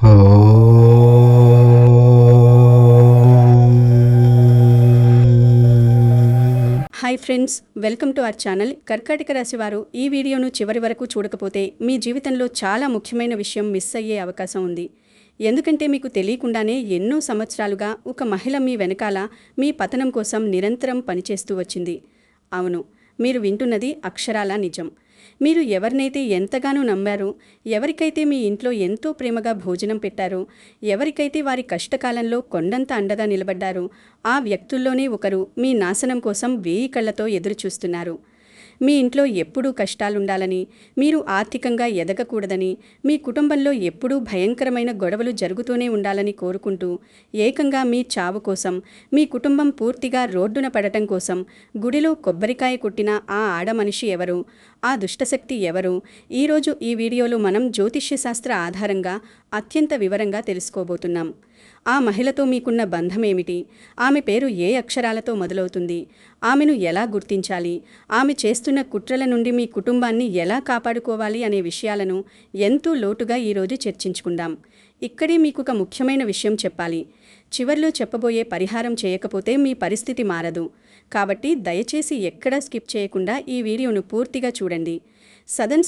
Hi friends, welcome to our channel. కర్కాటక రాశి వారు ఈ వీడియోను చివరి వరకు చూడకపోతే మీ జీవితంలో చాలా ముఖ్యమైన విషయం మిస్ అయ్యే అవకాశం ఉంది. ఎందుకంటే మీకు తెలియకుండానే ఎన్నో సంవత్సరాలుగా ఒక మహిళ మీ వెనకాల మీ పతనం కోసం నిరంతరం పనిచేస్తూ వచ్చింది. అవును, మీరు వింటున్నది అక్షరాల నిజం. మీరు ఎవరినైతే ఎంతగానో నమ్మారో, ఎవరికైతే మీ ఇంట్లో ఎంతో ప్రేమగా భోజనం పెట్టారో, ఎవరికైతే వారి కష్టకాలంలో కొండంత అండగా నిలబడ్డారో, ఆ వ్యక్తుల్లోనే ఒకరు మీ నాశనం కోసం 1000 కళ్లతో ఎదురుచూస్తున్నారు. మీ ఇంట్లో ఎప్పుడూ కష్టాలుండాలని, మీరు ఆర్థికంగా ఎదగకూడదని, మీ కుటుంబంలో ఎప్పుడూ భయంకరమైన గొడవలు జరుగుతూనే ఉండాలని కోరుకుంటూ, ఏకంగా మీ చావు కోసం, మీ కుటుంబం పూర్తిగా రోడ్డున పడటం కోసం గుడిలో కొబ్బరికాయ కొట్టిన ఆ ఆడమనిషి ఎవరు, ఆ దుష్టశక్తి ఎవరు, ఈరోజు ఈ వీడియోలో మనం జ్యోతిష్య శాస్త్ర ఆధారంగా అత్యంత వివరంగా తెలుసుకోబోతున్నాం. ఆ మహిళతో మీకున్న బంధమేమిటి, ఆమె పేరు ఏ అక్షరాలతో మొదలవుతుంది, ఆమెను ఎలా గుర్తించాలి, ఆమె చేస్తున్న కుట్రల నుండి మీ కుటుంబాన్ని ఎలా కాపాడుకోవాలి అనే విషయాలను ఎంతో లోతుగా ఈరోజు చర్చించుకుందాం. ఇక్కడే మీకు ఒక ముఖ్యమైన విషయం చెప్పాలి. చివర్లో చెప్పబోయే పరిహారం చేయకపోతే మీ పరిస్థితి మారదు. కాబట్టి దయచేసి ఎక్కడా స్కిప్ చేయకుండా ఈ వీడియోను పూర్తిగా చూడండి.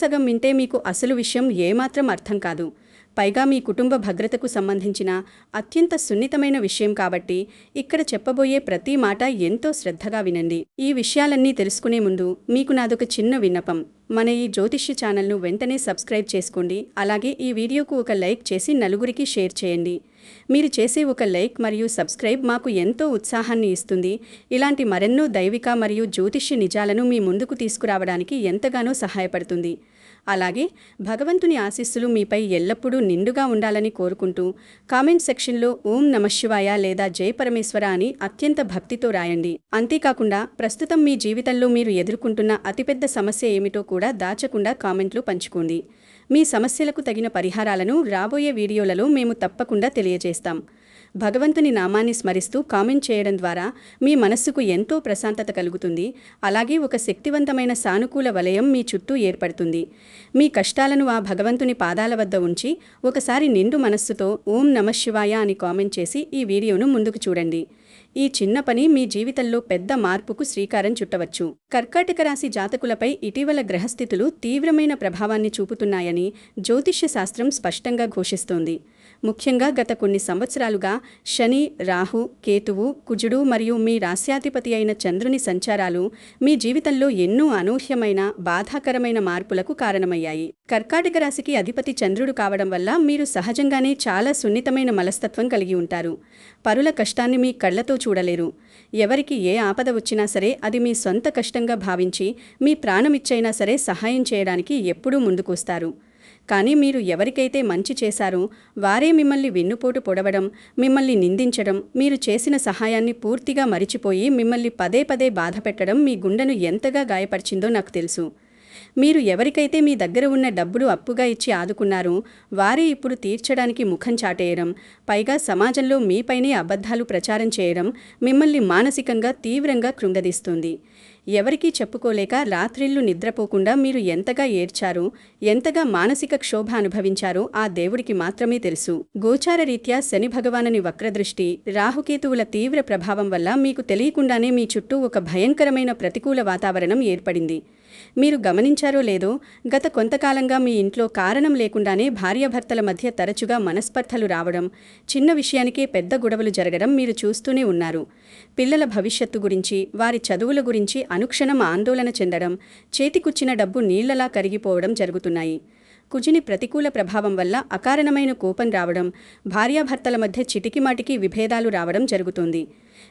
సగం వింటే మీకు అసలు విషయం ఏమాత్రం అర్థం కాదు. పైగా మీ కుటుంబ భద్రతకు సంబంధించిన అత్యంత సున్నితమైన విషయం కాబట్టి ఇక్కడ చెప్పబోయే ప్రతి మాట ఎంతో శ్రద్ధగా వినండి. ఈ విషయాలన్నీ తెలుసుకునే ముందు మీకు నాదొక చిన్న విన్నపం. మన ఈ జ్యోతిష్య ఛానల్ను వెంటనే సబ్స్క్రైబ్ చేసుకోండి. అలాగే ఈ వీడియోకు ఒక లైక్ చేసి నలుగురికి షేర్ చేయండి. మీరు చేసే ఒక లైక్ మరియు సబ్స్క్రైబ్ మాకు ఎంతో ఉత్సాహాన్ని ఇస్తుంది. ఇలాంటి మరెన్నో దైవిక మరియు జ్యోతిష్య నిజాలను మీ ముందుకు తీసుకురావడానికి ఎంతగానో సహాయపడుతుంది. అలాగే భగవంతుని ఆశీస్సులు మీపై ఎల్లప్పుడూ నిండుగా ఉండాలని కోరుకుంటూ కామెంట్ సెక్షన్లో ఓం నమఃశివాయ లేదా జై పరమేశ్వర అని అత్యంత భక్తితో రాయండి. అంతేకాకుండా ప్రస్తుతం మీ జీవితంలో మీరు ఎదుర్కొంటున్న అతిపెద్ద సమస్య ఏమిటో కూడా దాచకుండా కామెంట్లు పంచుకోండి. మీ సమస్యలకు తగిన పరిహారాలను రాబోయే వీడియోలలో మేము తప్పకుండా తెలియజేస్తాం. భగవంతుని నామాన్ని స్మరిస్తూ కామెంట్ చేయడం ద్వారా మీ మనస్సుకు ఎంతో ప్రశాంతత కలుగుతుంది. అలాగే ఒక శక్తివంతమైన సానుకూల వలయం మీ చుట్టూ ఏర్పడుతుంది. మీ కష్టాలను ఆ భగవంతుని పాదాల వద్ద ఉంచి ఒకసారి నిండు మనస్సుతో ఓం నమఃశివాయ అని కామెంట్ చేసి ఈ వీడియోను ముందుకు చూడండి. ఈ చిన్న పని మీ జీవితంలో పెద్ద మార్పుకు శ్రీకారం చుట్టవచ్చు. కర్కాటక రాశి జాతకులపై ఇటీవల గ్రహస్థితులు తీవ్రమైన ప్రభావాన్ని చూపుతున్నాయని జ్యోతిష్య శాస్త్రం స్పష్టంగా ఘోషిస్తోంది. ముఖ్యంగా గత కొన్ని సంవత్సరాలుగా శని, రాహు, కేతువు, కుజుడు మరియు మీ రాశ్యాధిపతి అయిన చంద్రుని సంచారాలు మీ జీవితంలో ఎన్నో అనూహ్యమైన బాధాకరమైన మార్పులకు కారణమయ్యాయి. కర్కాటక రాశికి అధిపతి చంద్రుడు కావడం వల్ల మీరు సహజంగానే చాలా సున్నితమైన మనస్తత్వం కలిగి ఉంటారు. పరుల కష్టాన్ని మీ కళ్లతో చూడలేరు. ఎవరికి ఏ ఆపద వచ్చినా సరే అది మీ సొంత కష్టంగా భావించి మీ ప్రాణమిచ్చైనా సరే సహాయం చేయడానికి ఎప్పుడూ ముందుకొస్తారు. కానీ మీరు ఎవరికైతే మంచి చేశారో వారే మిమ్మల్ని వెన్నుపోటు పొడవడం, మిమ్మల్ని నిందించడం, మీరు చేసిన సహాయాన్ని పూర్తిగా మరిచిపోయి మిమ్మల్ని పదే పదే బాధపెట్టడం మీ గుండెను ఎంతగా గాయపరిచిందో నాకు తెలుసు. మీరు ఎవరికైతే మీ దగ్గర ఉన్న డబ్బులు అప్పుగా ఇచ్చి ఆదుకున్నారో వారే ఇప్పుడు తీర్చడానికి ముఖం చాటేయడం, పైగా సమాజంలో మీపైనే అబద్ధాలు ప్రచారం చేయడం మిమ్మల్ని మానసికంగా తీవ్రంగా కృంగదీస్తుంది. ఎవరికీ చెప్పుకోలేక రాత్రిళ్లు నిద్రపోకుండా మీరు ఎంతగా ఏడ్చారో, ఎంతగా మానసిక క్షోభ అనుభవించారో ఆ దేవుడికి మాత్రమే తెలుసు. గోచార రీత్యా శని భగవానుని వక్రదృష్టి, రాహుకేతువుల తీవ్ర ప్రభావం వల్ల మీకు తెలియకుండానే మీ చుట్టూ ఒక భయంకరమైన ప్రతికూల వాతావరణం ఏర్పడింది. మీరు గమనించారో లేదో, గత కొంతకాలంగా మీ ఇంట్లో కారణం లేకుండానే భార్యాభర్తల మధ్య తరచుగా మనస్పర్ధలు రావడం, చిన్న విషయానికే పెద్ద గొడవలు జరగడం మీరు చూస్తూనే ఉన్నారు. పిల్లల భవిష్యత్తు గురించి, వారి చదువుల గురించి అనుక్షణం ఆందోళన చెందడం, చేతికుచ్చిన డబ్బు నీళ్లలా కరిగిపోవడం జరుగుతున్నాయి. కుజుని ప్రతికూల ప్రభావం వల్ల అకారణమైన కోపం రావడం, భార్యాభర్తల మధ్య చిటికిమాటికి విభేదాలు రావడం జరుగుతోంది.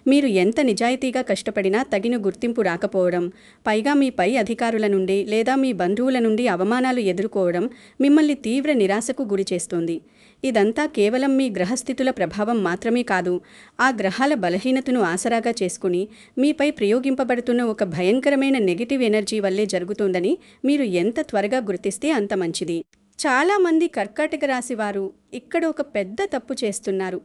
మీరు ఎంత నిజాయితీగా కష్టపడినా తగిన గుర్తింపు రాకపోవడం, పైగా మీ పై అధికారుల నుండి లేదా మీ బంధువుల నుండి అవమానాలు ఎదుర్కోవడం మిమ్మల్ని తీవ్ర నిరాశకు గురిచేస్తోంది. ఇదంతా కేవలం మీ గ్రహస్థితుల ప్రభావం మాత్రమే కాదు, ఆ గ్రహాల బలహీనతను ఆసరాగా చేసుకుని మీపై ప్రయోగింపబడుతున్న ఒక భయంకరమైన నెగటివ్ ఎనర్జీ వల్లే జరుగుతోందని మీరు ఎంత త్వరగా గుర్తిస్తే అంత మంచిది. చాలామంది కర్కాటక రాశి వారు ఇక్కడ ఒక పెద్ద తప్పు చేస్తున్నారు.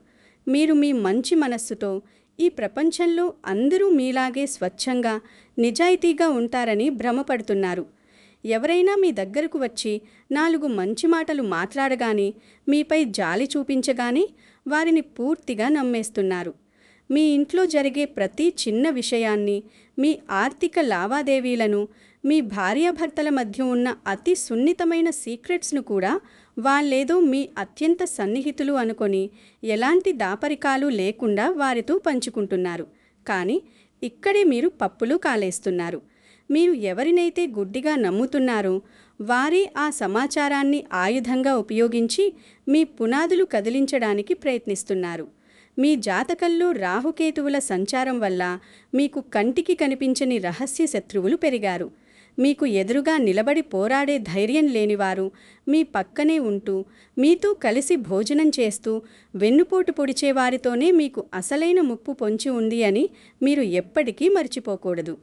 మీరు మీ మంచి మనస్సుతో ఈ ప్రపంచంలో అందరూ మీలాగే స్వచ్ఛంగా, నిజాయితీగా ఉంటారని భ్రమపడుతున్నారు. ఎవరైనా మీ దగ్గరకు వచ్చి 4 మంచి మాటలు మాట్లాడగానే, మీపై జాలి చూపించగానే వారిని పూర్తిగా నమ్మేస్తున్నారు. మీ ఇంట్లో జరిగే ప్రతి చిన్న విషయాన్ని, మీ ఆర్థిక లావాదేవీలను, మీ భార్యాభర్తల మధ్య ఉన్న అతి సున్నితమైన సీక్రెట్స్ను కూడా వాళ్ళేదో మీ అత్యంత సన్నిహితులు అనుకొని ఎలాంటి దాపరికాలు లేకుండా వారితో పంచుకుంటున్నారు. కానీ ఇక్కడే మీరు పప్పులు కాలేస్తున్నారు. మీరు ఎవరినైతే గుడ్డిగా నమ్ముతున్నారో వారే ఆ సమాచారాన్ని ఆయుధంగా ఉపయోగించి మీ పునాదులు కదిలించడానికి ప్రయత్నిస్తున్నారు. మీ జాతకంలో రాహుకేతువుల సంచారం వల్ల మీకు కంటికి కనిపించని రహస్య శత్రువులు పెరిగారు. మీకు ఎదురుగా నిలబడి పోరాడే ధైర్యం లేనివారు మీ పక్కనే ఉంటూ, మీతో కలిసి భోజనం చేస్తూ వెన్నుపోటు పొడిచేవారితోనే మీకు అసలైన ముప్పు పొంచి ఉంది అని మీరు ఎప్పటికీ మర్చిపోకూడదు.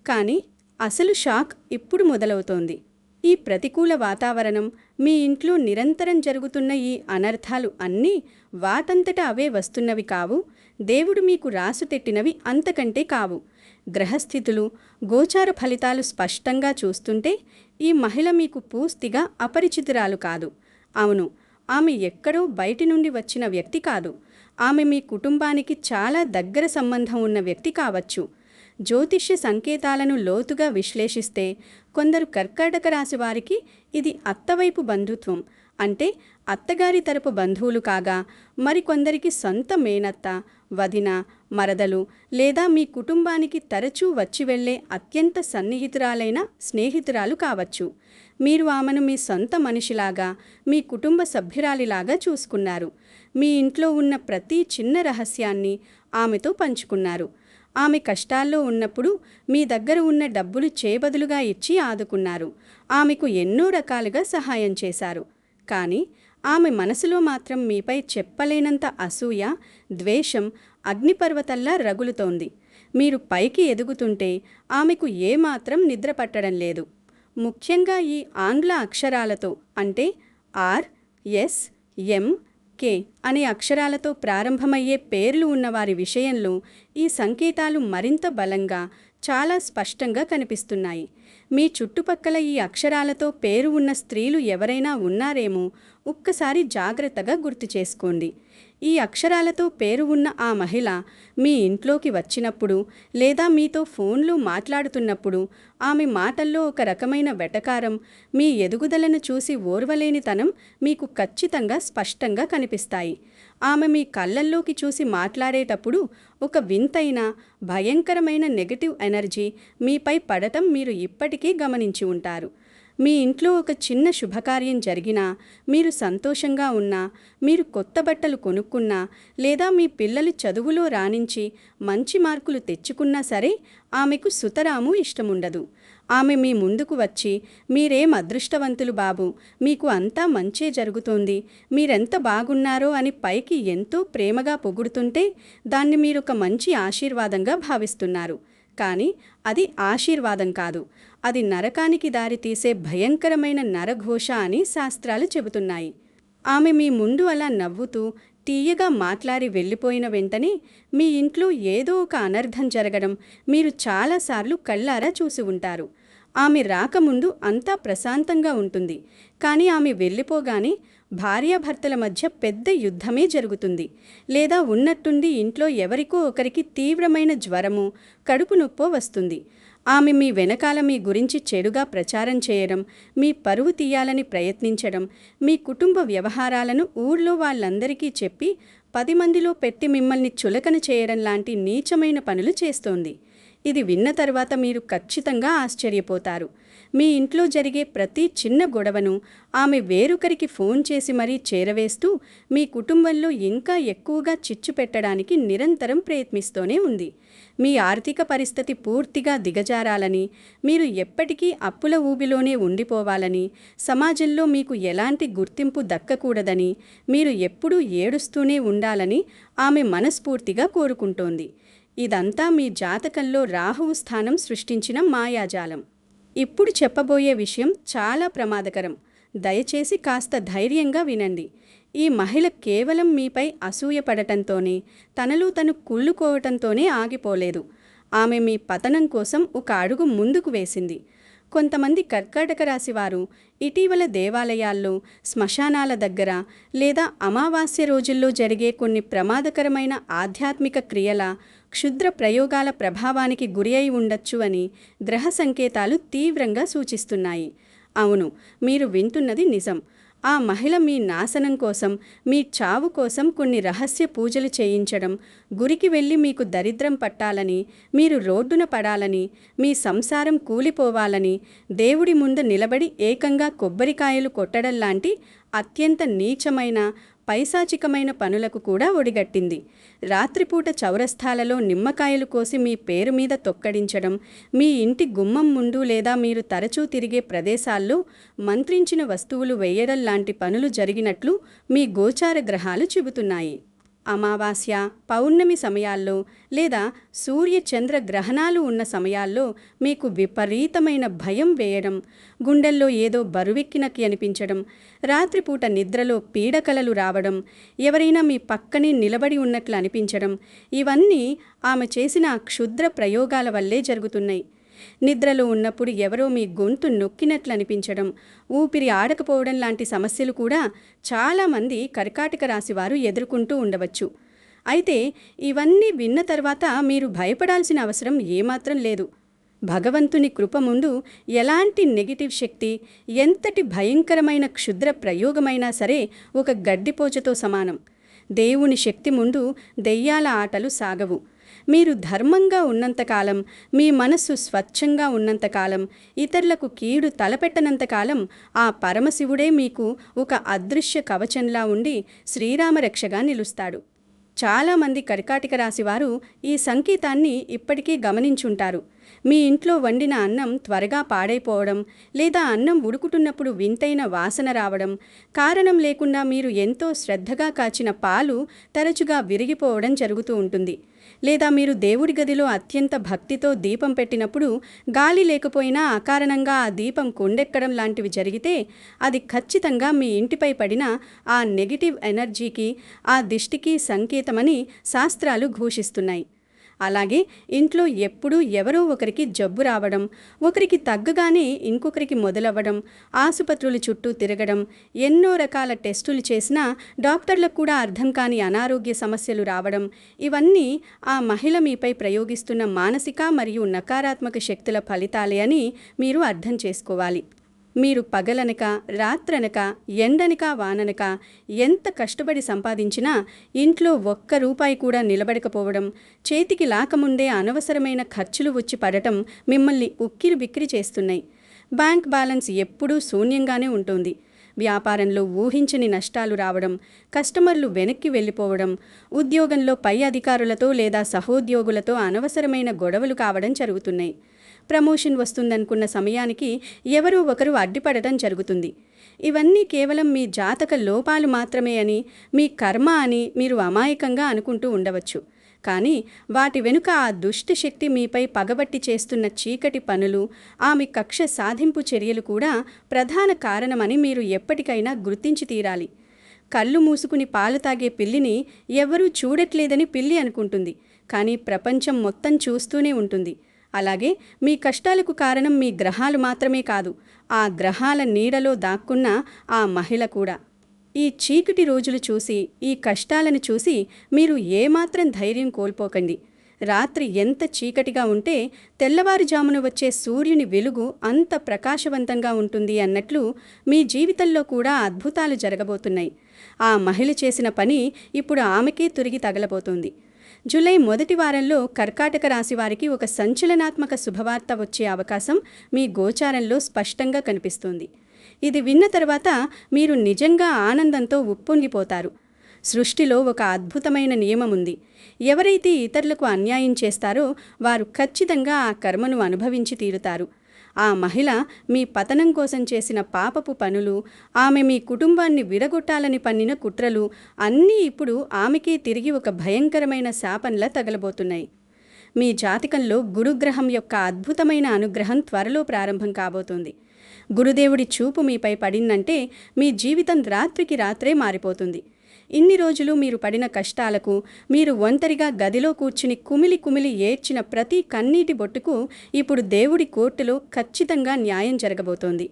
కానీ అసలు షాక్ ఇప్పుడు మొదలవుతోంది. ఈ ప్రతికూల వాతావరణం, మీ ఇంట్లో నిరంతరం జరుగుతున్న ఈ అనర్థాలు అన్నీ వాటంతట అవే వస్తున్నవి కావు. దేవుడు మీకు రాసుపెట్టినవి అంతకంటే కావు. గ్రహస్థితులు, గోచార ఫలితాలు స్పష్టంగా చూస్తుంటే ఈ మహిళ మీకు పూర్తిగా అపరిచితురాలు కాదు. అవును, ఆమె ఎక్కడో బయటి నుండి వచ్చిన వ్యక్తి కాదు. ఆమె మీ కుటుంబానికి చాలా దగ్గర సంబంధం ఉన్న వ్యక్తి కావచ్చు. జ్యోతిష్య సంకేతాలను లోతుగా విశ్లేషిస్తే కొందరు కర్కాటక రాశి వారికి ఇది అత్తవైపు బంధుత్వం, అంటే అత్తగారి తరపు బంధువులు కాగా, మరికొందరికి సొంత మేనత్త, వదిన, మరదలు లేదా మీ కుటుంబానికి తరచూ వచ్చి వెళ్లే అత్యంత సన్నిహితురాలైన స్నేహితురాలు కావచ్చు. మీరు ఆమెను మీ సొంత మనిషిలాగా, మీ కుటుంబ సభ్యురాలిలాగా చూసుకున్నారు. మీ ఇంట్లో ఉన్న ప్రతి చిన్న రహస్యాన్ని ఆమెతో పంచుకున్నారు. ఆమె కష్టాల్లో ఉన్నప్పుడు మీ దగ్గర ఉన్న డబ్బులు చేబదులుగా ఇచ్చి ఆదుకున్నారు. ఆమెకు ఎన్నో రకాలుగా సహాయం చేశారు. కానీ ఆమె మనసులో మాత్రం మీపై చెప్పలేనంత అసూయ, ద్వేషం అగ్నిపర్వతల్లా రగులుతోంది. మీరు పైకి ఎదుగుతుంటే ఆమెకు ఏమాత్రం నిద్ర పట్టడం లేదు. ముఖ్యంగా ఈ ఆంగ్ల అక్షరాలతో, అంటే ఆర్, ఎస్, ఎం, కే అనే అక్షరాలతో ప్రారంభమయ్యే పేర్లు ఉన్నవారి విషయంలో ఈ సంకేతాలు మరింత బలంగా, చాలా స్పష్టంగా కనిపిస్తున్నాయి. మీ చుట్టుపక్కల ఈ అక్షరాలతో పేరు ఉన్న స్త్రీలు ఎవరైనా ఉన్నారేమో ఒక్కసారి జాగ్రత్తగా గుర్తు చేసుకోండి. ఈ అక్షరాలతో పేరు ఉన్న ఆ మహిళ మీ ఇంట్లోకి వచ్చినప్పుడు లేదా మీతో ఫోన్లో మాట్లాడుతున్నప్పుడు ఆమె మాటల్లో ఒక రకమైన వెటకారం, మీ ఎదుగుదలను చూసి ఓర్వలేనితనం మీకు ఖచ్చితంగా స్పష్టంగా కనిపిస్తాయి. ఆమె మీ కళ్ళల్లోకి చూసి మాట్లాడేటప్పుడు ఒక వింతైన, భయంకరమైన నెగటివ్ ఎనర్జీ మీపై పడటం మీరు ఇప్పటికీ గమనించి ఉంటారు. మీ ఇంట్లో ఒక చిన్న శుభకార్యం జరిగినా, మీరు సంతోషంగా ఉన్నా, మీరు కొత్త బట్టలు కొనుక్కున్నా లేదా మీ పిల్లలు చదువులో రాణించి మంచి మార్కులు తెచ్చుకున్నా సరే ఆమెకు సుతరాము ఇష్టముండదు. ఆమె మీ ముందుకు వచ్చి, మీరేం అదృష్టవంతులు బాబు, మీకు అంతా మంచే జరుగుతోంది, మీరెంత బాగున్నారో అని పైకి ఎంతో ప్రేమగా పొగుడుతుంటే దాన్ని మీరొక మంచి ఆశీర్వాదంగా భావిస్తున్నారు. కానీ అది ఆశీర్వాదం కాదు, అది నరకానికి దారితీసే భయంకరమైన నరఘోష అని శాస్త్రాలు చెబుతున్నాయి. ఆమె మీ ముందు అలా నవ్వుతూ తీయగా మాట్లాడి వెళ్ళిపోయిన వెంటనే మీ ఇంట్లో ఏదో ఒక అనర్థం జరగడం మీరు చాలాసార్లు కళ్ళారా చూసి ఉంటారు. ఆమె రాకముందు అంతా ప్రశాంతంగా ఉంటుంది, కానీ ఆమె వెళ్ళిపోగానే భార్యాభర్తల మధ్య పెద్ద యుద్ధమే జరుగుతుంది. లేదా ఉన్నట్టుండి ఇంట్లో ఎవరికో ఒకరికి తీవ్రమైన జ్వరమో, కడుపు నొప్పో వస్తుంది. ఆమె మీ వెనకాల మీ గురించి చెడుగా ప్రచారం చేయడం, మీ పరువు తీయాలని ప్రయత్నించడం, మీ కుటుంబ వ్యవహారాలను ఊళ్ళో వాళ్ళందరికీ చెప్పి 10 మందిలో పెట్టి మిమ్మల్ని చులకన చేయడం లాంటి నీచమైన పనులు చేస్తోంది. ఇది విన్న తర్వాత మీరు ఖచ్చితంగా ఆశ్చర్యపోతారు. మీ ఇంట్లో జరిగే ప్రతి చిన్న గొడవను ఆమె వేరొకరికి ఫోన్ చేసి మరీ చేరవేస్తూ మీ కుటుంబంలో ఇంకా ఎక్కువగా చిచ్చు పెట్టడానికి నిరంతరం ప్రయత్నిస్తూనే ఉంది. మీ ఆర్థిక పరిస్థితి పూర్తిగా దిగజారాలని, మీరు ఎప్పటికీ అప్పుల ఊబిలోనే ఉండిపోవాలని, సమాజంలో మీకు ఎలాంటి గుర్తింపు దక్కకూడదని, మీరు ఎప్పుడూ ఏడుస్తూనే ఉండాలని ఆమె మనస్ఫూర్తిగా కోరుకుంటోంది. ఇదంతా మీ జాతకంలో రాహువు స్థానం సృష్టించిన మాయాజాలం. ఇప్పుడు చెప్పబోయే విషయం చాలా ప్రమాదకరం. దయచేసి కాస్త ధైర్యంగా వినండి. ఈ మహిళ కేవలం మీపై అసూయపడటంతోనే, తనలో తను కుళ్ళుకోవటంతోనే ఆగిపోలేదు. ఆమె మీ పతనం కోసం ఒక అడుగు ముందుకు వేసింది. కొంతమంది కర్కాటక రాశి వారు ఇటీవల దేవాలయాల్లో, శ్మశానాల దగ్గర లేదా అమావాస్య రోజుల్లో జరిగే కొన్ని ప్రమాదకరమైన ఆధ్యాత్మిక క్రియల, క్షుద్ర ప్రయోగాల ప్రభావానికి గురి అయి ఉండొచ్చు అని గ్రహ సంకేతాలు తీవ్రంగా సూచిస్తున్నాయి. అవును, మీరు వింటున్నది నిజం. ఆ మహిళ మీ నాశనం కోసం, మీ చావు కోసం కొన్ని రహస్య పూజలు చేయించడం, గురికి వెళ్ళి మీకు దరిద్రం పట్టాలని, మీరు రోడ్డున పడాలని, మీ సంసారం కూలిపోవాలని, దేవుడి ముందు నిలబడి ఏకంగా కొబ్బరికాయలు కొట్టడం లాంటి అత్యంత నీచమైన, పైశాచికమైన పనులకు కూడా ఒడిగట్టింది. రాత్రిపూట చౌరస్తాలలో నిమ్మకాయలు కోసి మీ పేరు మీద తొక్కడించడం, మీ ఇంటి గుమ్మం ముందు లేదా మీరు తరచూ తిరిగే ప్రదేశాల్లో మంత్రించిన వస్తువులు వేయడం లాంటి పనులు జరిగినట్లు మీ గోచార గ్రహాలు చెబుతున్నాయి. అమావాస్య, పౌర్ణమి సమయాల్లో లేదా సూర్య చంద్ర గ్రహణాలు ఉన్న సమయాల్లో మీకు విపరీతమైన భయం వేయడం, గుండెల్లో ఏదో బరువెక్కినకి అనిపించడం, రాత్రిపూట నిద్రలో పీడకలలు రావడం, ఎవరైనా మీ పక్కనే నిలబడి ఉన్నట్లు అనిపించడం, ఇవన్నీ ఆమె చేసిన క్షుద్ర ప్రయోగాల వల్లే జరుగుతున్నాయి. నిద్రలో ఉన్నప్పుడు ఎవరో మీ గొంతు నొక్కినట్లు అనిపించడం, ఊపిరి ఆడకపోవడం లాంటి సమస్యలు కూడా చాలామంది కర్కాటక రాశి వారు ఎదుర్కొంటూ ఉండవచ్చు. అయితే ఇవన్నీ విన్న తర్వాత మీరు భయపడాల్సిన అవసరం ఏమాత్రం లేదు. భగవంతుని కృప ముందు ఎలాంటి నెగిటివ్ శక్తి, ఎంతటి భయంకరమైన క్షుద్ర ప్రయోగమైనా సరే ఒక గడ్డిపోచతో సమానం. దేవుని శక్తి ముందు దెయ్యాల ఆటలు సాగవు. మీరు ధర్మంగా ఉన్నంతకాలం, మీ మనస్సు స్వచ్ఛంగా ఉన్నంతకాలం, ఇతరులకు కీడు తలపెట్టనంతకాలం ఆ పరమశివుడే మీకు ఒక అదృశ్య కవచంలా ఉండి శ్రీరామరక్షగా నిలుస్తాడు. చాలామంది కర్కాటక రాశివారు ఈ సంకేతాన్ని ఇప్పటికీ గమనించుంటారు. మీ ఇంట్లో వండిన అన్నం త్వరగా పాడైపోవడం, లేదా అన్నం ఉడుకుతున్నప్పుడు వింతైన వాసన రావడం, కారణం లేకుండా మీరు ఎంతో శ్రద్ధగా కాచిన పాలు తరచుగా విరిగిపోవడం జరుగుతూ ఉంటుంది. లేదా మీరు దేవుడి గదిలో అత్యంత భక్తితో దీపం పెట్టినప్పుడు గాలి లేకపోయినా అకారణంగా ఆ దీపం కొండెక్కడం లాంటివి జరిగితే అది ఖచ్చితంగా మీ ఇంటిపై పడిన ఆ నెగిటివ్ ఎనర్జీకి, ఆ దిష్టికి సంకేతమని శాస్త్రాలు ఘోషిస్తున్నాయి. అలాగే ఇంట్లో ఎప్పుడూ ఎవరో ఒకరికి జబ్బు రావడం, ఒకరికి తగ్గగానే ఇంకొకరికి మొదలవ్వడం, ఆసుపత్రుల చుట్టూ తిరగడం, ఎన్నో రకాల టెస్టులు చేసినా డాక్టర్లకు కూడా అర్థం కాని అనారోగ్య సమస్యలు రావడం, ఇవన్నీ ఆ మహిళ మీపై ప్రయోగిస్తున్న మానసిక మరియు నకారాత్మక శక్తుల ఫలితాలే అని మీరు అర్థం చేసుకోవాలి. మీరు పగలనక, రాత్రనక, ఎండనక, వాననక ఎంత కష్టపడి సంపాదించినా ఇంట్లో ఒక్క రూపాయి కూడా నిలబడకపోవడం, చేతికి లాకముందే అనవసరమైన ఖర్చులు వచ్చి పడటం మిమ్మల్ని ఉక్కిరి బిక్కిరి చేస్తున్నాయి. బ్యాంక్ బ్యాలెన్స్ ఎప్పుడూ శూన్యంగానే ఉంటుంది. వ్యాపారంలో ఊహించని నష్టాలు రావడం, కస్టమర్లు వెనక్కి వెళ్ళిపోవడం, ఉద్యోగంలో పై అధికారులతో లేదా సహోద్యోగులతో అనవసరమైన గొడవలు కావడం జరుగుతున్నాయి. ప్రమోషన్ వస్తుందనుకున్న సమయానికి ఎవరో ఒకరు అడ్డుపడటం జరుగుతుంది. ఇవన్నీ కేవలం మీ జాతక లోపాలు మాత్రమే అని, మీ కర్మ అని మీరు అమాయకంగా అనుకుంటూ ఉండవచ్చు. కానీ వాటి వెనుక ఆ దుష్ట శక్తి మీపై పగబట్టి చేస్తున్న చీకటి పనులు, ఆమె కక్ష సాధింపు చర్యలు కూడా ప్రధాన కారణమని మీరు ఎప్పటికైనా గుర్తించి తీరాలి. కళ్ళు మూసుకుని పాలు తాగే పిల్లిని ఎవరూ చూడట్లేదని పిల్లి అనుకుంటుంది, కానీ ప్రపంచం మొత్తం చూస్తూనే ఉంటుంది. అలాగే మీ కష్టాలకు కారణం మీ గ్రహాలు మాత్రమే కాదు, ఆ గ్రహాల నీడలో దాక్కున్న ఆ మహిళ కూడా. ఈ చీకటి రోజులు చూసి, ఈ కష్టాలను చూసి మీరు ఏమాత్రం ధైర్యం కోల్పోకండి. రాత్రి ఎంత చీకటిగా ఉంటే తెల్లవారుజామున వచ్చే సూర్యుని వెలుగు అంత ప్రకాశవంతంగా ఉంటుంది అన్నట్లు మీ జీవితంలో కూడా అద్భుతాలు జరగబోతున్నాయి. ఆ మహిళ చేసిన పని ఇప్పుడు ఆమెకే తిరిగి తగలబోతోంది. జూలై మొదటి వారంలో కర్కాటక రాశి వారికి ఒక సంచలనాత్మక శుభవార్త వచ్చే అవకాశం మీ గోచారంలో స్పష్టంగా కనిపిస్తుంది. ఇది విన్న తర్వాత మీరు నిజంగా ఆనందంతో ఉప్పొంగిపోతారు. సృష్టిలో ఒక అద్భుతమైన నియమం ఉంది. ఎవరైతే ఇతరులకు అన్యాయం చేస్తారో వారు ఖచ్చితంగా ఆ కర్మను అనుభవించి తీరుతారు. ఆ మహిళ మీ పతనం కోసం చేసిన పాపపు పనులు, ఆమె మీ కుటుంబాన్ని విడగొట్టాలని పన్నిన కుట్రలు అన్నీ ఇప్పుడు ఆమెకే తిరిగి ఒక భయంకరమైన శాపంలా తగలబోతున్నాయి. మీ జాతకంలో గురుగ్రహం యొక్క అద్భుతమైన అనుగ్రహం త్వరలో ప్రారంభం కాబోతోంది. గురుదేవుడి చూపు మీపై పడిందంటే మీ జీవితం రాత్రికి రాత్రే మారిపోతుంది. ఇన్ని రోజులు మీరు పడిన కష్టాలకు, మీరు ఒంటరిగా గదిలో కూర్చుని కుమిలి కుమిలి ఏడ్చిన ప్రతి కన్నీటి బొట్టుకు ఇప్పుడు దేవుడి కోర్టులో ఖచ్చితంగా న్యాయం జరగబోతోంది.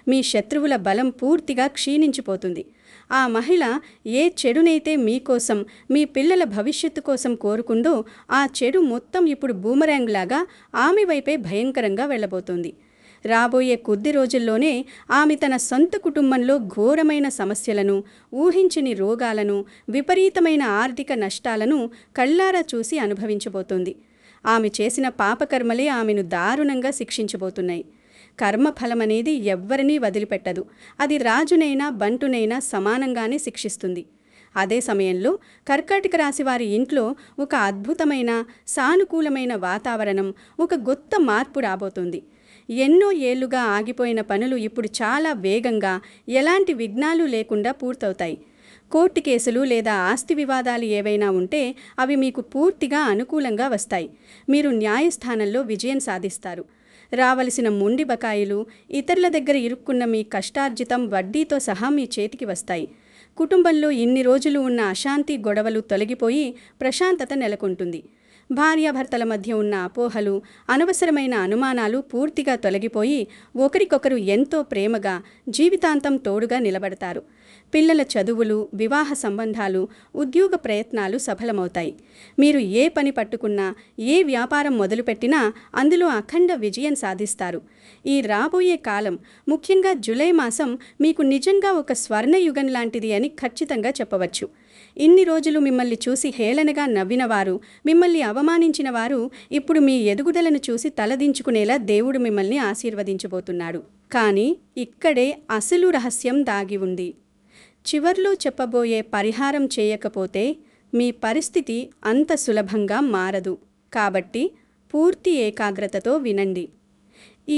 మీ శత్రువుల బలం పూర్తిగా క్షీణించిపోతుంది. ఆ మహిళ ఏ చెడునైతే మీకోసం, మీ పిల్లల భవిష్యత్తు కోసం కోరుకుందో ఆ చెడు మొత్తం ఇప్పుడు బూమరాంగ్ లాగా ఆమె వైపే భయంకరంగా వెళ్ళబోతోంది. రాబోయే కొద్ది రోజుల్లోనే ఆమె తన సొంత కుటుంబంలో ఘోరమైన సమస్యలను, ఊహించని రోగాలను, విపరీతమైన ఆర్థిక నష్టాలను కళ్ళారా చూసి అనుభవించబోతోంది. ఆమె చేసిన పాపకర్మలే ఆమెను దారుణంగా శిక్షించబోతున్నాయి. కర్మఫలమనేది ఎవ్వరినీ వదిలిపెట్టదు. అది రాజునైనా బంటునైనా సమానంగానే శిక్షిస్తుంది. అదే సమయంలో కర్కాటక రాశి వారి ఇంట్లో ఒక అద్భుతమైన, సానుకూలమైన వాతావరణం, ఒక గొప్ప మార్పు రాబోతుంది. ఎన్నో ఏళ్లుగా ఆగిపోయిన పనులు ఇప్పుడు చాలా వేగంగా, ఎలాంటి విఘ్నాలు లేకుండా పూర్తవుతాయి. కోర్టు కేసులు లేదా ఆస్తి వివాదాలు ఏవైనా ఉంటే అవి మీకు పూర్తిగా అనుకూలంగా వస్తాయి. మీరు న్యాయస్థానంలో విజయం సాధిస్తారు. రావలసిన మొండి బకాయిలు, ఇతరుల దగ్గర ఇరుక్కున్న మీ కష్టార్జితం వడ్డీతో సహా మీ చేతికి వస్తాయి. కుటుంబంలో ఇన్ని రోజులు ఉన్న అశాంతి, గొడవలు తొలగిపోయి ప్రశాంతత నెలకొంటుంది. భార్యాభర్తల మధ్య ఉన్న అపోహలు, అనవసరమైన అనుమానాలు పూర్తిగా తొలగిపోయి ఒకరికొకరు ఎంతో ప్రేమగా జీవితాంతం తోడుగా నిలబడతారు. పిల్లల చదువులు, వివాహ సంబంధాలు, ఉద్యోగ ప్రయత్నాలు సఫలమవుతాయి. మీరు ఏ పని పట్టుకున్నా, ఏ వ్యాపారం మొదలుపెట్టినా అందులో అఖండ విజయం సాధిస్తారు. ఈ రాబోయే కాలం, ముఖ్యంగా జూలై మాసం మీకు నిజంగా ఒక స్వర్ణయుగం లాంటిది అని ఖచ్చితంగా చెప్పవచ్చు. ఇన్ని రోజులు మిమ్మల్ని చూసి హేళనగా నవ్వినవారు, మిమ్మల్ని అవమానించిన వారు ఇప్పుడు మీ ఎదుగుదలను చూసి తలదించుకునేలా దేవుడు మిమ్మల్ని ఆశీర్వదించబోతున్నాడు. కానీ ఇక్కడే అసలు రహస్యం దాగి ఉంది. చివర్లో చెప్పబోయే పరిహారం చేయకపోతే మీ పరిస్థితి అంత సులభంగా మారదు. కాబట్టి పూర్తి ఏకాగ్రతతో వినండి.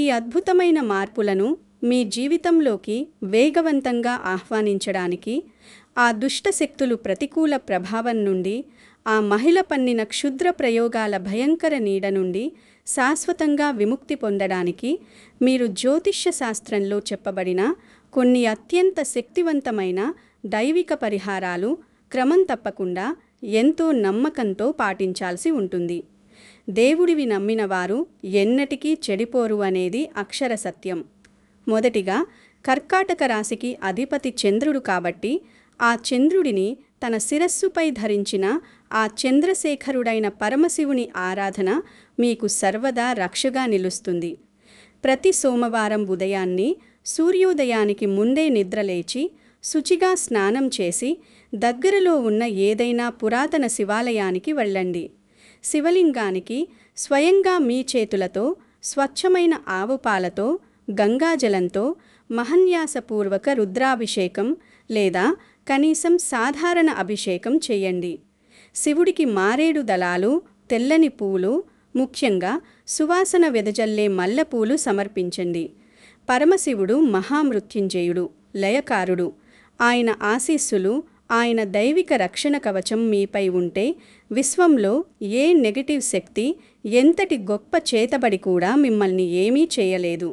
ఈ అద్భుతమైన మార్పులను మీ జీవితంలోకి వేగవంతంగా ఆహ్వానించడానికి, ఆ దుష్ట శక్తులు ప్రతికూల ప్రభావం నుండి, ఆ మహిళ పన్నిన క్షుద్ర ప్రయోగాల భయంకర నీడ నుండి శాశ్వతంగా విముక్తి పొందడానికి మీరు జ్యోతిష్య శాస్త్రంలో చెప్పబడిన కొన్ని అత్యంత శక్తివంతమైన దైవిక పరిహారాలు క్రమం తప్పకుండా ఎంతో నమ్మకంతో పాటించాల్సి ఉంటుంది. దేవుడివి నమ్మిన వారు ఎన్నటికీ చెడిపోరు అనేది అక్షర సత్యం. మొదటిగా, కర్కాటక రాశికి అధిపతి చంద్రుడు కాబట్టి ఆ చంద్రుడిని తన శిరస్సుపై ధరించిన ఆ చంద్రశేఖరుడైన పరమశివుని ఆరాధన మీకు సర్వదా రక్షగా నిలుస్తుంది. ప్రతి సోమవారం ఉదయాన్ని సూర్యోదయానికి ముందే నిద్రలేచి శుచిగా స్నానం చేసి దగ్గరలో ఉన్న ఏదైనా పురాతన శివాలయానికి వెళ్ళండి. శివలింగానికి స్వయంగా మీ చేతులతో స్వచ్ఛమైన ఆవు పాలతో, గంగాజలంతో మహన్యాసపూర్వక రుద్రాభిషేకం లేదా కనీసం సాధారణ అభిషేకం చేయండి. శివుడికి మారేడు దళాలు, తెల్లని పూలు, ముఖ్యంగా సువాసన వెదజల్లే మల్లెపూలు సమర్పించండి. పరమశివుడు మహామృత్యుంజయుడు, లయకారుడు. ఆయన ఆశీస్సులు, ఆయన దైవిక రక్షణ కవచం మీపై ఉంటే విశ్వంలో ఏ నెగటివ్ శక్తి, ఎంతటి గొప్ప చేతబడి కూడా మిమ్మల్ని ఏమీ చేయలేదు.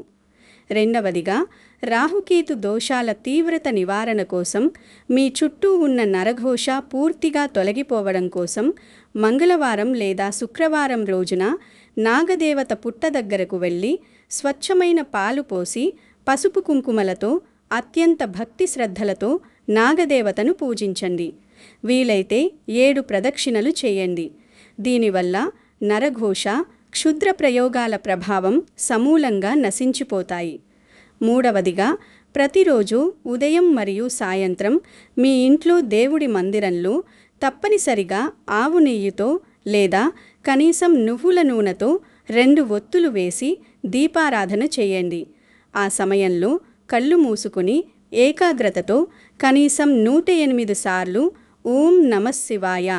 రెండవదిగా, రాహుకేతు దోషాల తీవ్రత నివారణ కోసం, మీ చుట్టూ ఉన్న నరఘోష పూర్తిగా తొలగిపోవడం కోసం మంగళవారం లేదా శుక్రవారం రోజున నాగదేవత పుట్ట దగ్గరకు వెళ్ళి స్వచ్ఛమైన పాలు పోసి పసుపు కుంకుమలతో అత్యంత భక్తి శ్రద్ధలతో నాగదేవతను పూజించండి. వీలైతే 7 ప్రదక్షిణలు చేయండి. దీనివల్ల నరఘోష, క్షుద్ర ప్రయోగాల ప్రభావం సమూలంగా నశించిపోతాయి. మూడవదిగా, ప్రతిరోజు ఉదయం మరియు సాయంత్రం మీ ఇంట్లో దేవుడి మందిరంలో తప్పనిసరిగా ఆవు నెయ్యితో లేదా కనీసం నువ్వుల నూనెతో 2 ఒత్తులు వేసి దీపారాధన చేయండి. ఆ సమయంలో కళ్ళు మూసుకుని ఏకాగ్రతతో కనీసం 108 సార్లు ఓం నమఃశివాయ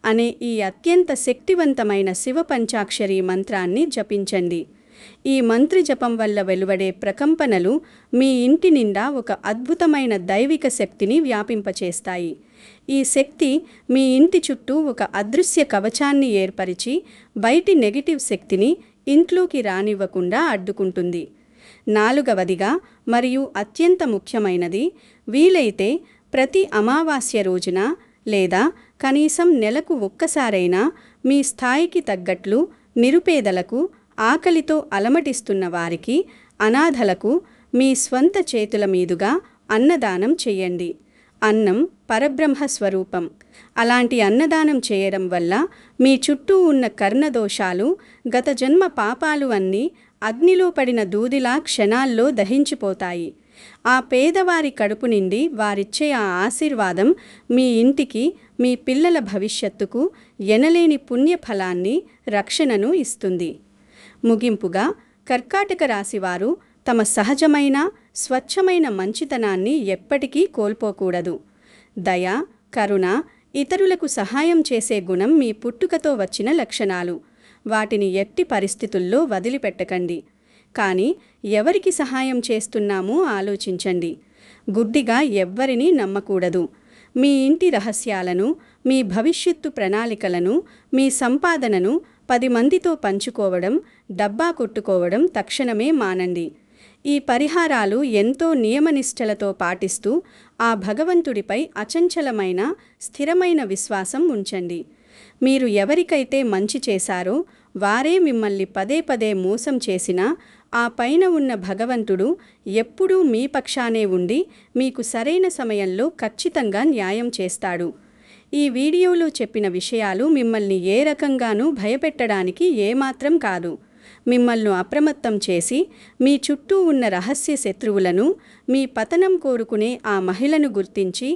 అనే ఈ అత్యంత శక్తివంతమైన శివ పంచాక్షరి మంత్రాన్ని జపించండి. ఈ మంత్ర జపం వల్ల వెలువడే ప్రకంపనలు మీ ఇంటి నిండా ఒక అద్భుతమైన దైవిక శక్తిని వ్యాపింపచేస్తాయి. ఈ శక్తి మీ ఇంటి చుట్టూ ఒక అదృశ్య కవచాన్ని ఏర్పరిచి బయటి నెగటివ్ శక్తిని ఇంట్లోకి రానివ్వకుండా అడ్డుకుంటుంది. నాలుగవదిగా మరియు అత్యంత ముఖ్యమైనది, వీలైతే ప్రతి అమావాస్య రోజున లేదా కనీసం నెలకు ఒక్కసారైనా మీ స్థాయికి తగ్గట్లు నిరుపేదలకు, ఆకలితో అలమటిస్తున్న వారికి, అనాథలకు మీ స్వంత చేతుల మీదుగా అన్నదానం చెయ్యండి. అన్నం పరబ్రహ్మ స్వరూపం. అలాంటి అన్నదానం చేయడం వల్ల మీ చుట్టూ ఉన్న కర్ణదోషాలు, గత జన్మ పాపాలు అన్నీ అగ్నిలో పడిన దూదిలా క్షణాల్లో దహించిపోతాయి. ఆ పేదవారి కడుపు నిండి వారిచ్చే ఆ ఆశీర్వాదం మీ ఇంటికి, మీ పిల్లల భవిష్యత్తుకు ఎనలేని పుణ్యఫలాన్ని, రక్షణను ఇస్తుంది. ముగింపుగా, కర్కాటక రాశివారు తమ సహజమైన, స్వచ్ఛమైన మంచితనాన్ని ఎప్పటికీ కోల్పోకూడదు. దయ, కరుణ, ఇతరులకు సహాయం చేసే గుణం మీ పుట్టుకతో వచ్చిన లక్షణాలు. వాటిని ఎట్టి పరిస్థితుల్లో వదిలిపెట్టకండి. కానీ ఎవరికి సహాయం చేస్తున్నామో ఆలోచించండి. గుడ్డిగా ఎవ్వరినీ నమ్మకూడదు. మీ ఇంటి రహస్యాలను, మీ భవిష్యత్తు ప్రణాళికలను, మీ సంపాదనను 10 మందితో పంచుకోవడం, డబ్బా కొట్టుకోవడం తక్షణమే మానండి. ఈ పరిహారాలు ఎంతో నియమనిష్టలతో పాటిస్తూ ఆ భగవంతుడిపై అచంచలమైన, స్థిరమైన విశ్వాసం ఉంచండి. మీరు ఎవరికైతే మంచి చేశారో వారే మిమ్మల్ని పదే పదే మోసం చేసినా ఆ పైన ఉన్న భగవంతుడు ఎప్పుడూ మీ పక్షానే ఉండి మీకు సరైన సమయంలో ఖచ్చితంగా న్యాయం చేస్తాడు. ఈ వీడియోలో చెప్పిన విషయాలు మిమ్మల్ని ఏ రకంగానూ భయపెట్టడానికి ఏమాత్రం కాదు. మిమ్మల్ని అప్రమత్తం చేసి మీ చుట్టూ ఉన్న రహస్య శత్రువులను, మీ పతనం కోరుకునే ఆ మహిళను గుర్తించి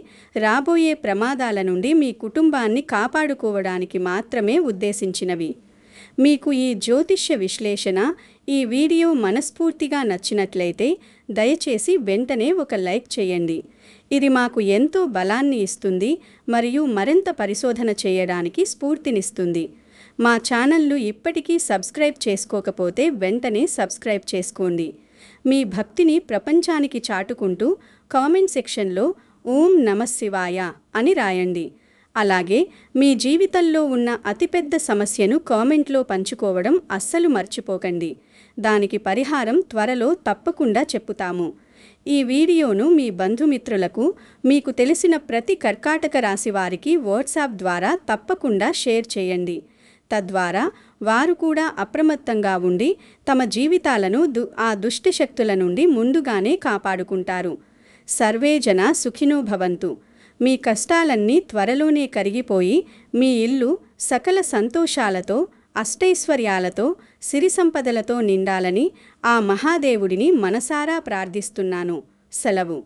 రాబోయే ప్రమాదాల నుండి మీ కుటుంబాన్ని కాపాడుకోవడానికి మాత్రమే ఉద్దేశించినవి. మీకు ఈ జ్యోతిష్య విశ్లేషణ, ఈ వీడియో మనస్ఫూర్తిగా నచ్చినట్లయితే దయచేసి వెంటనే ఒక లైక్ చేయండి. ఇది మాకు ఎంతో బలాన్ని ఇస్తుంది మరియు మరింత పరిశోధన చేయడానికి స్ఫూర్తినిస్తుంది. మా ఛానల్ను ఇప్పటికీ సబ్స్క్రైబ్ చేసుకోకపోతే వెంటనే సబ్స్క్రైబ్ చేసుకోండి. మీ భక్తిని ప్రపంచానికి చాటుకుంటూ కామెంట్ సెక్షన్లో ఓం నమఃశివాయ అని రాయండి. అలాగే మీ జీవితంలో ఉన్న అతిపెద్ద సమస్యను కామెంట్లో పంచుకోవడం అస్సలు మర్చిపోకండి. దానికి పరిహారం త్వరలో తప్పకుండా చెప్పుతాము. ఈ వీడియోను మీ బంధుమిత్రులకు, మీకు తెలిసిన ప్రతి కర్కాటక రాశి వారికి వాట్సాప్ ద్వారా తప్పకుండా షేర్ చేయండి. తద్వారా వారు కూడా అప్రమత్తంగా ఉండి తమ జీవితాలను ఆ దుష్ట శక్తుల నుండి ముందుగానే కాపాడుకుంటారు. సర్వే జన సుఖినో భవంతు. మీ కష్టాలన్నీ త్వరలోనే కరిగిపోయి మీ ఇల్లు సకల సంతోషాలతో, అష్టైశ్వర్యాలతో, సిరి సంపదలతో నిండాలని ఆ మహాదేవుడిని మనసారా ప్రార్థిస్తున్నాను. సెలవు.